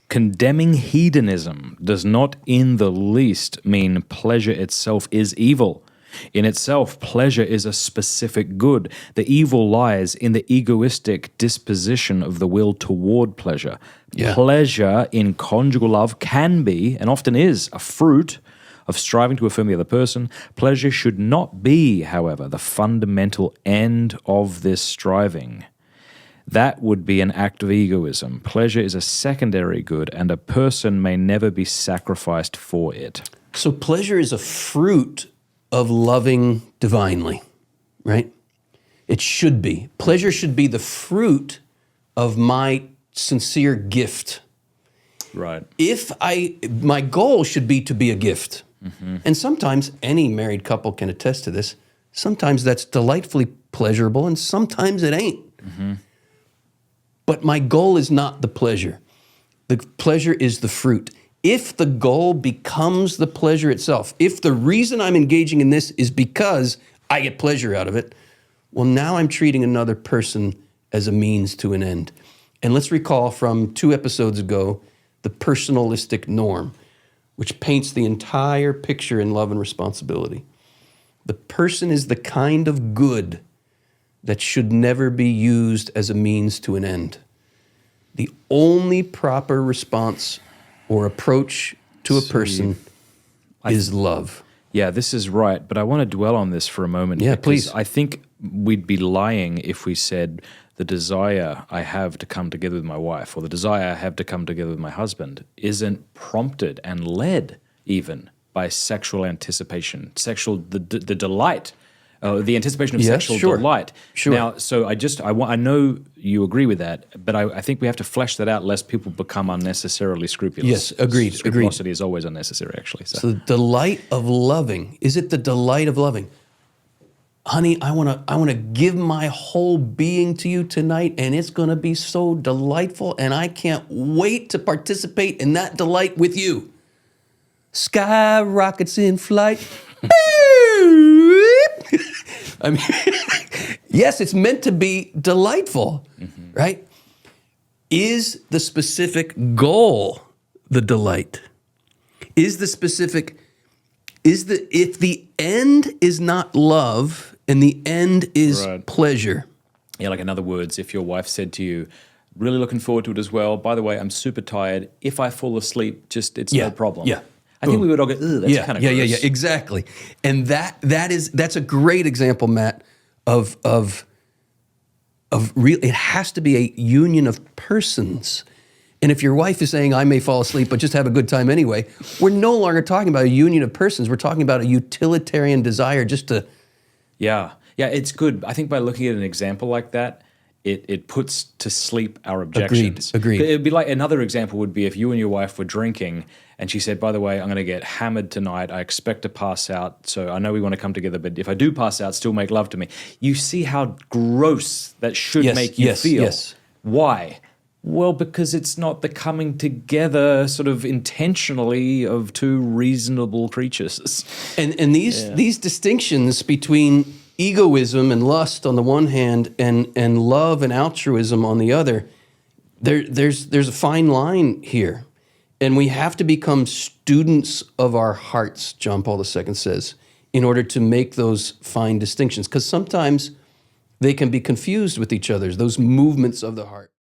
Condemning hedonism does not in the least mean pleasure itself is evil. In itself, pleasure is a specific good. The evil lies in the egoistic disposition of the will toward pleasure. Yeah. Pleasure in conjugal love can be, and often is, a fruit of striving to affirm the other person. Pleasure should not be, however, the fundamental end of this striving. That would be an act of egoism. Pleasure is a secondary good, and a person may never be sacrificed for it. So pleasure is a fruit of loving divinely, right? It should be. Pleasure should be the fruit of my sincere gift. Right. My goal should be to be a gift. Mm-hmm. And sometimes, any married couple can attest to this, sometimes that's delightfully pleasurable and sometimes it ain't. Mm-hmm. But my goal is not the pleasure. The pleasure is the fruit. If the goal becomes the pleasure itself, if the reason I'm engaging in this is because I get pleasure out of it, well, now I'm treating another person as a means to an end. And let's recall from 2 episodes ago, the personalistic norm, which paints the entire picture in love and responsibility. The person is the kind of good that should never be used as a means to an end. The only proper response or approach to a person is love. Yeah, this is right, but I want to dwell on this for a moment. Yeah, please. I think we'd be lying if we said the desire I have to come together with my wife or the desire I have to come together with my husband isn't prompted and led even by sexual anticipation, the delight, the anticipation of sexual delight. Sure. Now, so I know you agree with that, but I think we have to flesh that out lest people become unnecessarily scrupulous. Yes, agreed. Scrupulosity is always unnecessary, actually. So the delight of loving, is it the delight of loving? Honey, I want to give my whole being to you tonight, and it's going to be so delightful, and I can't wait to participate in that delight with you. Sky rockets in flight. I mean, yes, it's meant to be delightful, right? Is the specific goal the delight? If the end is not love and the end is pleasure. Yeah, like in other words, if your wife said to you, really looking forward to it as well, by the way, I'm super tired. If I fall asleep, it's no problem. Yeah. I think we would all go, ugh, that's kind of gross. Yeah, exactly. And that's a great example, Matt, of real. It has to be a union of persons. And if your wife is saying, I may fall asleep, but just have a good time anyway, we're no longer talking about a union of persons. We're talking about a utilitarian desire just to... Yeah, it's good. I think by looking at an example like that, it puts to sleep our objections. Agreed. It'd be like, another example would be if you and your wife were drinking and she said, by the way, I'm going to get hammered tonight. I expect to pass out. So I know we want to come together, but if I do pass out, still make love to me. You see how gross that should make you feel. Yes. Why? Well, because it's not the coming together sort of intentionally of two reasonable creatures. And these distinctions between egoism and lust on the one hand and love and altruism on the other, there's a fine line here. And we have to become students of our hearts, John Paul II says, in order to make those fine distinctions. Because sometimes they can be confused with each other, those movements of the heart.